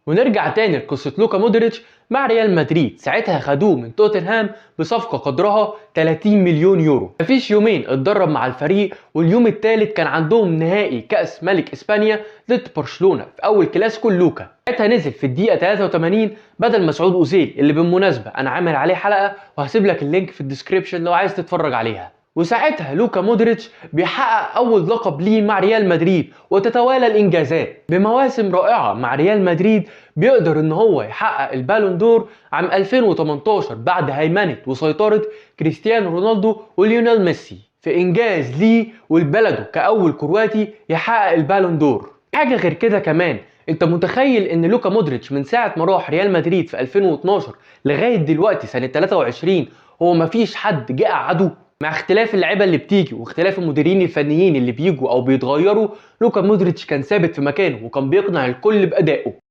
ونرجع تاني لقصة لوكا مودريتش مع ريال مدريد. ساعتها خدوه من توتنهام بصفقة قدرها 30 مليون يورو. مفيش يومين اتدرب مع الفريق، واليوم الثالث كان عندهم نهائي كأس ملك اسبانيا ضد برشلونة في اول كلاسيكو لوكا. ساعتها نزل في الدقيقة 83 بدل مسعود اوزيل، اللي بالمناسبة انا عامل عليه حلقة وهسيب لك اللينك في الديسكريبشن لو عايز تتفرج عليها. وساعتها لوكا مودريتش بيحقق اول لقب ليه مع ريال مدريد، وتتوالى الانجازات بمواسم رائعه مع ريال مدريد. بيقدر ان هو يحقق البالون دور عام 2018 بعد هيمنه وسيطره كريستيانو رونالدو وليونيل ميسي، في انجاز ليه ولبلده كاول كرواتي يحقق البالون دور. حاجه غير كده كمان، انت متخيل ان لوكا مودريتش من ساعه ما راح ريال مدريد في 2012 لغايه دلوقتي سنه 23 هو مفيش حد جه قعده؟ مع اختلاف اللعيبه اللي بتيجي واختلاف المديرين الفنيين اللي بيجوا او بيتغيروا، لوكا مودريتش كان ثابت في مكانه وكان بيقنع الكل بادائه.